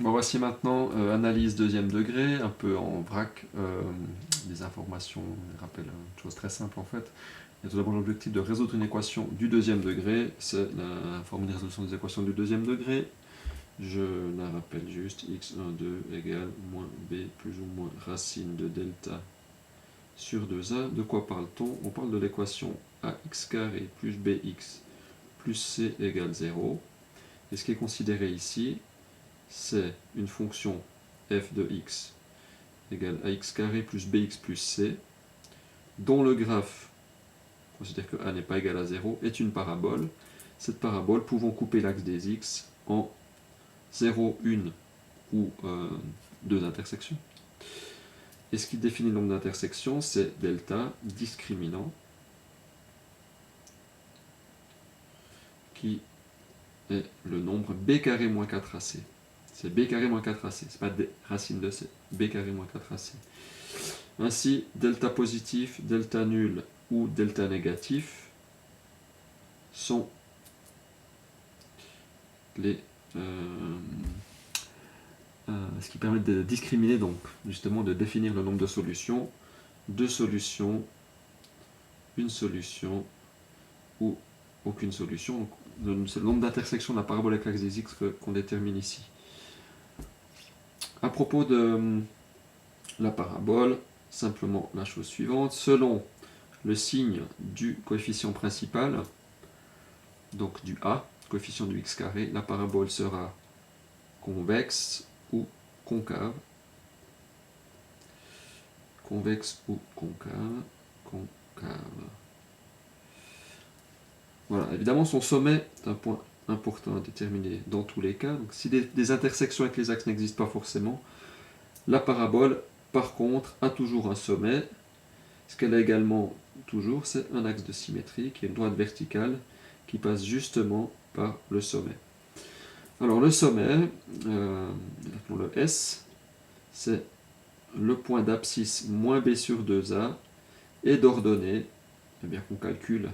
Bon, voici maintenant analyse deuxième degré, un peu en vrac, des informations, des rappels, une chose très simple en fait. Il y a tout d'abord l'objectif de résoudre une équation du deuxième degré, c'est la formule de résolution des équations du deuxième degré. Je la rappelle juste, x1,2 égale moins b plus ou moins racine de delta sur 2a. De quoi parle-t-on? On parle de l'équation ax carré plus bx plus c égale 0. Et ce qui est considéré ici, c'est une fonction f de x égale ax carré plus bx plus c, dont le graphe, on considère que a n'est pas égal à 0, est une parabole. Cette parabole pouvant couper l'axe des x en 0, 1 ou deux intersections. Et ce qui définit le nombre d'intersections, c'est delta discriminant, qui est le nombre b carré moins 4ac. C'est b carré moins 4ac, c'est pas d racine de c, b carré moins 4ac. Ainsi, delta positif, delta nul ou delta négatif sont les ce qui permet de discriminer, donc justement de définir le nombre de solutions, deux solutions, une solution ou aucune solution. C'est le nombre d'intersections de la parabole avec l'axe des x qu'on détermine ici. À propos de la parabole, simplement la chose suivante, selon le signe du coefficient principal, donc du a, coefficient du x carré, la parabole sera convexe ou concave. Convexe ou concave. Concave. Voilà, évidemment son sommet est un point important à déterminer dans tous les cas. Donc, si des intersections avec les axes n'existent pas forcément, la parabole, par contre, a toujours un sommet. Ce qu'elle a également toujours, c'est un axe de symétrie, qui est une droite verticale, qui passe justement par le sommet. Alors le sommet, le S, c'est le point d'abscisse moins b sur 2a et d'ordonnée, eh bien qu'on calcule,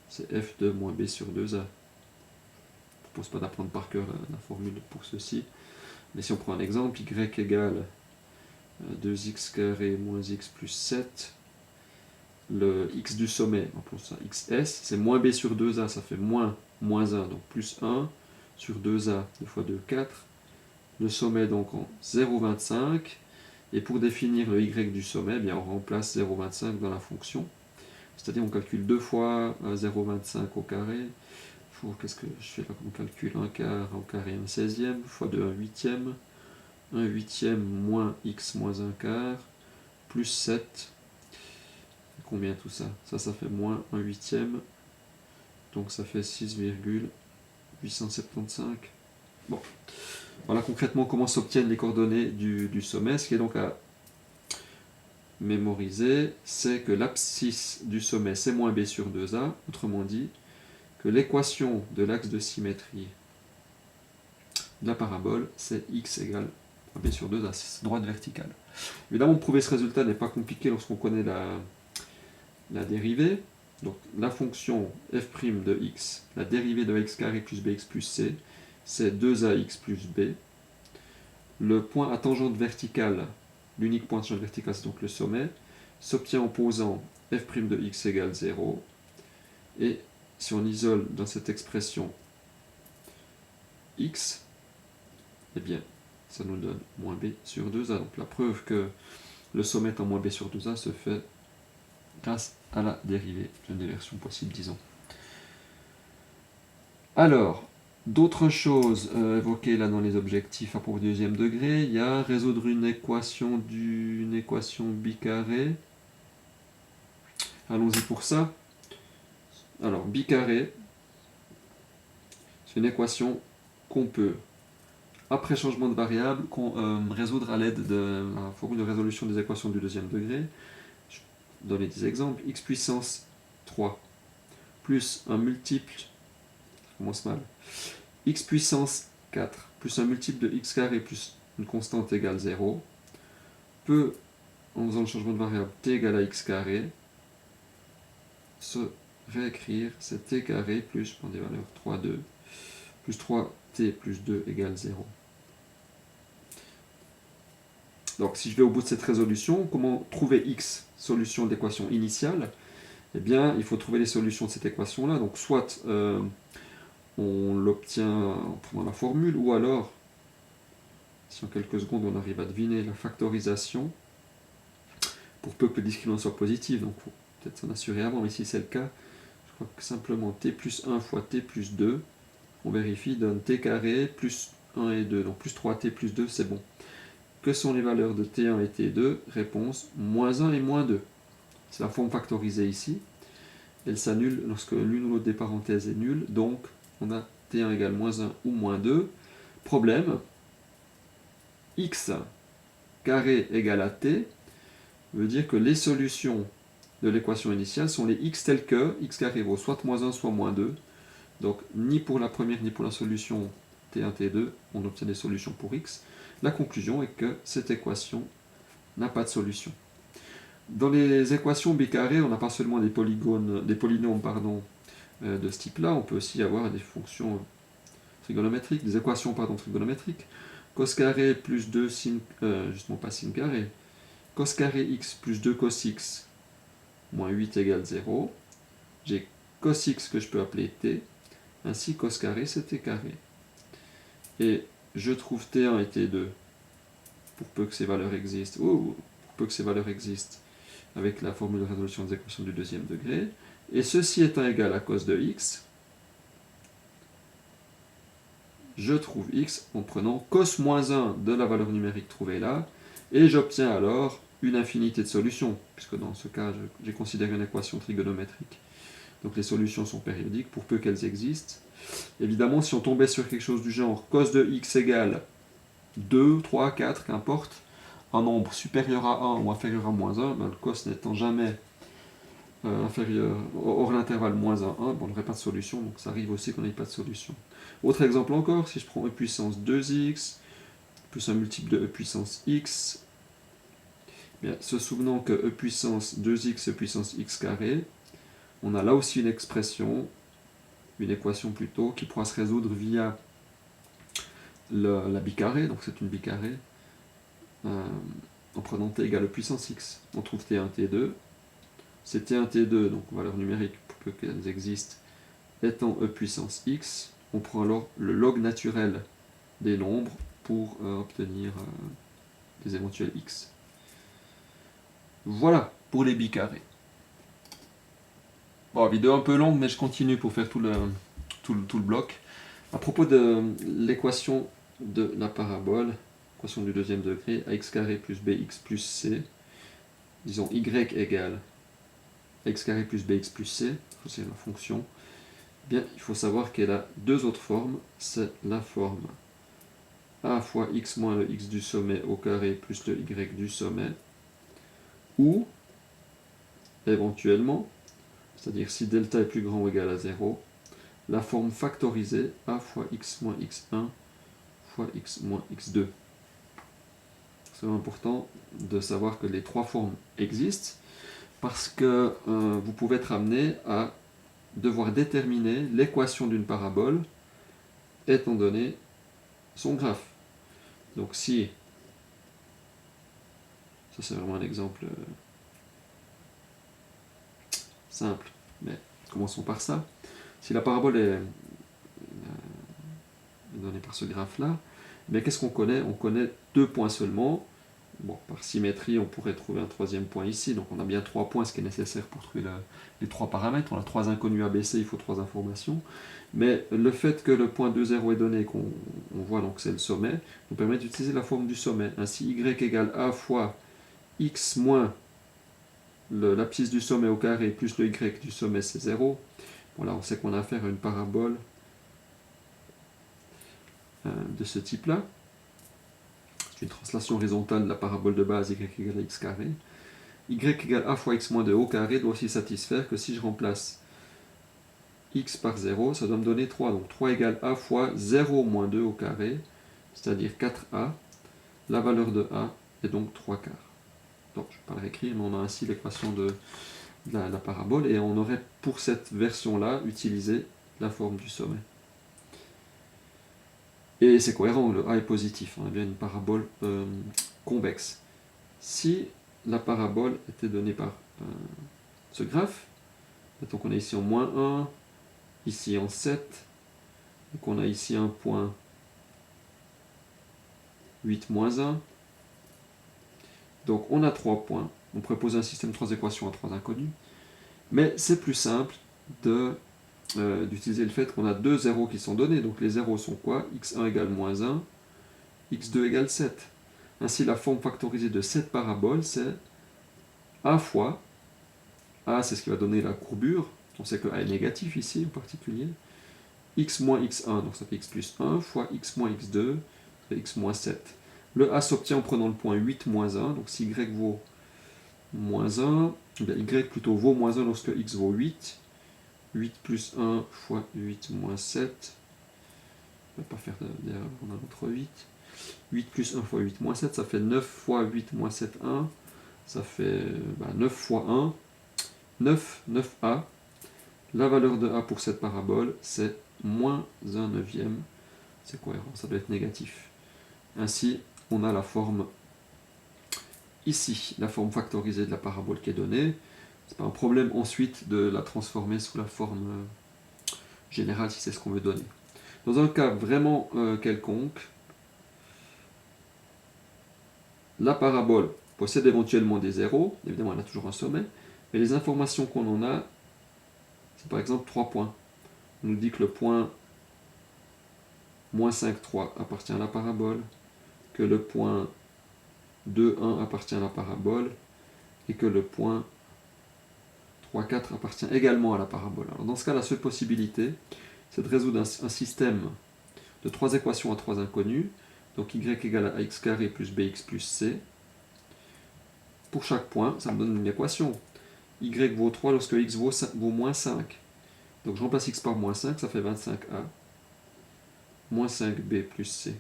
c'est f de moins b sur 2a. Je ne propose pas d'apprendre par cœur la formule pour ceci, mais si on prend un exemple, y égale 2x carré moins x plus 7, le x du sommet, on appelle ça xs, c'est moins b sur 2a, ça fait moins 1, donc plus 1, sur 2a, 2 fois 2, 4. Le sommet donc en 0,25, et pour définir le y du sommet, eh bien on remplace 0,25 dans la fonction. C'est-à-dire on calcule 2 fois 0,25 au carré. Qu'est-ce que je fais là comme calcul? 1 quart au carré, 1 16e, fois 2, 1 huitième. 1 huitième moins x moins 1 quart, plus 7. Combien tout ça? Ça fait moins 1 huitième. Donc ça fait 6,875. Bon. Voilà concrètement comment s'obtiennent les coordonnées du sommet. Ce qui est donc à mémoriser, c'est que l'abscisse du sommet, c'est moins b sur 2a. Autrement dit, que l'équation de l'axe de symétrie de la parabole, c'est x égale b sur 2a, c'est droite verticale. Évidemment, prouver ce résultat n'est pas compliqué lorsqu'on connaît la dérivée. Donc la fonction f' de x, la dérivée de x carré plus bx plus c, c'est 2ax plus b. Le point à tangente verticale, l'unique point à tangente verticale, c'est donc le sommet, s'obtient en posant f' de x égale 0. Et si on isole dans cette expression x, eh bien, ça nous donne moins b sur 2a. Donc la preuve que le sommet est en moins b sur 2a se fait grâce à la dérivée, une des versions possibles, disons. Alors, d'autres choses évoquées là dans les objectifs à propos du deuxième degré, il y a résoudre une équation bicarrée. Allons-y pour ça. Alors, bicarré, c'est une équation qu'on peut, après changement de variable, résoudre à l'aide de la formule de résolution des équations du deuxième degré. Je vais donner des exemples. X puissance 3 plus un multiple, ça commence mal, x puissance 4 plus un multiple de x carré plus une constante égale 0 peut, en faisant le changement de variable t égale à x carré, se réécrire, c'est t carré plus, je prends des valeurs 3, 2, plus 3t plus 2 égale 0. Donc si je vais au bout de cette résolution, comment trouver x, solution de l'équation initiale? Eh bien, il faut trouver les solutions de cette équation-là. Donc soit on l'obtient en prenant la formule, ou alors, si en quelques secondes on arrive à deviner la factorisation, pour peu que le discriminant soit positif, donc il faut peut-être s'en assurer avant, mais si c'est le cas, je crois que simplement t plus 1 fois t plus 2, on vérifie, donne t carré plus 1 et 2, donc plus 3t plus 2, c'est bon. Que sont les valeurs de t1 et t2? Réponse, moins 1 et moins 2. C'est la forme factorisée ici. Elle s'annule lorsque l'une ou l'autre des parenthèses est nulle, donc on a t1 égale moins 1 ou moins 2. Problème, x carré égale à t veut dire que les solutions de l'équation initiale sont les x telles que x carré vaut soit moins 1 soit moins 2. Donc ni pour la première ni pour la solution t1, t2, on obtient des solutions pour x. La conclusion est que cette équation n'a pas de solution. Dans les équations bicarrées, on n'a pas seulement des polynômes de ce type-là, on peut aussi avoir des fonctions trigonométriques, des équations trigonométriques. Cos carré plus 2 sin, justement pas sin carré, cos carré x plus 2 cos x moins 8 égale 0. J'ai cos x que je peux appeler t, ainsi cos carré c'est t carré. Et je trouve t1 et t2 pour peu que ces valeurs existent, avec la formule de résolution des équations du deuxième degré. Et ceci étant égal à cos de x, je trouve x en prenant cos moins 1 de la valeur numérique trouvée là, et j'obtiens alors une infinité de solutions, puisque dans ce cas, j'ai considéré une équation trigonométrique. Donc les solutions sont périodiques pour peu qu'elles existent. Évidemment, si on tombait sur quelque chose du genre cos de x égale 2, 3, 4, qu'importe, un nombre supérieur à 1 ou inférieur à moins 1, ben le cos n'étant jamais inférieur, hors l'intervalle moins 1, 1, bon, on n'aurait pas de solution, donc ça arrive aussi qu'on n'ait pas de solution. Autre exemple encore, si je prends e puissance 2x, plus un multiple de e puissance x, bien, se souvenant que e puissance 2x, e puissance x carré, on a là aussi une expression, une équation plutôt, qui pourra se résoudre via la bicarrée, donc c'est une bicarrée, en prenant t égale e puissance x. On trouve t1, t2, c'est t1, t2, donc valeur numérique pour peu qu'elles existent, étant e puissance x, on prend alors le log naturel des nombres pour obtenir des éventuels x. Voilà pour les bicarrés. Bon, vidéo un peu longue, mais je continue pour faire tout le bloc. À propos de l'équation de la parabole, équation du deuxième degré, ax carré plus bx plus c, disons y égale x carré plus bx plus c, c'est la fonction, bien, il faut savoir qu'elle a deux autres formes, c'est la forme a fois x moins le x du sommet au carré plus le y du sommet, ou, éventuellement, c'est-à-dire si delta est plus grand ou égal à 0, la forme factorisée a fois x moins x1 fois x moins x2. C'est important de savoir que les trois formes existent, parce que vous pouvez être amené à devoir déterminer l'équation d'une parabole étant donné son graphe. Donc si, ça c'est vraiment un exemple simple, mais commençons par ça. Si la parabole est donnée par ce graphe-là, mais qu'est-ce qu'on connaît? On connaît deux points seulement. Bon, par symétrie, on pourrait trouver un troisième point ici, donc on a bien 3 points, ce qui est nécessaire pour trouver les 3 paramètres. On a 3 inconnus ABC, il faut 3 informations. Mais le fait que le point 2, 0 est donné, qu'on voit donc c'est le sommet, nous permet d'utiliser la forme du sommet. Ainsi, y égale a fois x moins l'abscisse du sommet au carré plus le y du sommet, c'est 0. Voilà, on sait qu'on a affaire à une parabole de ce type-là. C'est une translation horizontale de la parabole de base y égale à x carré. Y égale a fois x moins 2 au carré doit aussi satisfaire que si je remplace x par 0, ça doit me donner 3. Donc 3 égale a fois 0 moins 2 au carré, c'est-à-dire 4a. La valeur de a est donc 3 quarts. Donc je ne vais pas le réécrire, mais on a ainsi l'équation de la parabole, et on aurait pour cette version-là utilisé la forme du sommet. Et c'est cohérent, le a est positif, on a bien une parabole convexe. si la parabole était donnée par ce graphe, donc on a ici en moins 1, ici en 7, donc on a ici un point 8, moins 1, donc on a 3 points, on pourrait poser un système de 3 équations à 3 inconnus, mais c'est plus simple d'utiliser le fait qu'on a 2 zéros qui sont donnés, donc les zéros sont quoi? X1 égale moins 1, X2 égale 7. Ainsi, la forme factorisée de cette parabole, c'est A fois, A c'est ce qui va donner la courbure, on sait que A est négatif ici en particulier, X moins X1, donc ça fait X plus 1, fois X moins X2, ça fait X moins 7. Le A s'obtient en prenant le point 8 moins 1, donc si Y vaut moins 1, bien Y plutôt vaut moins 1 lorsque X vaut 8, 8 plus 1 fois 8 moins 7, on ne va pas faire d'erreur, on a notre 8, 8 plus 1 fois 8 moins 7, ça fait 9 fois 8 moins 7, 1, ça fait 9 fois 1, 9, 9A. La valeur de A pour cette parabole, c'est moins 1 neuvième. C'est cohérent, ça doit être négatif. Ainsi, on a la forme ici, la forme factorisée de la parabole qui est donnée. Ce n'est pas un problème ensuite de la transformer sous la forme générale si c'est ce qu'on veut donner. Dans un cas vraiment quelconque, la parabole possède éventuellement des zéros, évidemment elle a toujours un sommet, mais les informations qu'on en a, c'est par exemple 3 points. On nous dit que le point moins 5, 3 appartient à la parabole, que le point 2, 1 appartient à la parabole, et que le point 3, 4 appartient également à la parabole. Alors dans ce cas, la seule possibilité, c'est de résoudre un système de 3 équations à 3 inconnus, donc y égale à x carré plus bx plus c. Pour chaque point, ça me donne une équation. Y vaut 3 lorsque x vaut moins 5. Donc je remplace x par moins 5, ça fait 25a. Moins 5b plus c.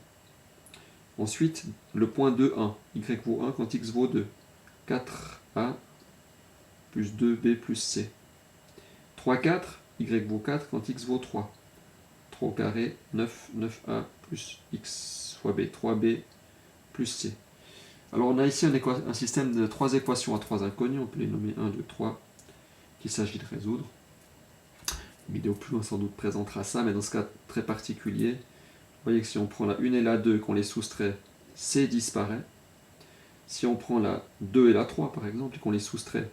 Ensuite, le point 2, 1. Y vaut 1 quand x vaut 2. 4a plus 2b plus c. 3, 4. Y vaut 4 quand x vaut 3. 3 au carré, 9, 9a plus x fois b. 3b plus c. Alors on a ici un système de 3 équations à 3 inconnues. On peut les nommer 1, 2, 3. Qu'il s'agit de résoudre. Une vidéo plus loin sans doute présentera ça, mais dans ce cas très particulier, vous voyez que si on prend la 1 et la 2 et qu'on les soustrait, C disparaît. Si on prend la 2 et la 3 par exemple et qu'on les soustrait,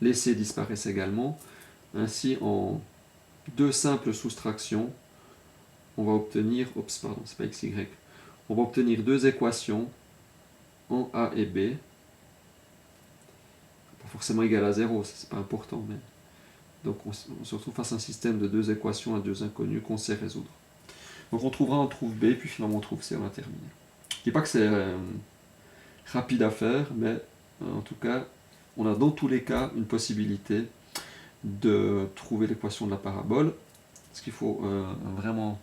les C disparaissent également. Ainsi, en deux simples soustractions, on va obtenir, c'est pas XY, on va obtenir deux équations en A et B, pas forcément égales à 0, c'est pas important, mais donc on se retrouve face à un système de deux équations à deux inconnues qu'on sait résoudre. Donc on trouvera, on trouve B, puis finalement on trouve C, on a terminé. Je ne dis pas que c'est rapide à faire, mais en tout cas, on a dans tous les cas une possibilité de trouver l'équation de la parabole. Ce qu'il faut vraiment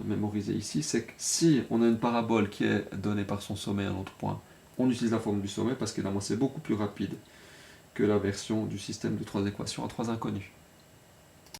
mémoriser ici, c'est que si on a une parabole qui est donnée par son sommet à un autre point, on utilise la forme du sommet parce que c'est beaucoup plus rapide que la version du système de 3 équations à 3 inconnus.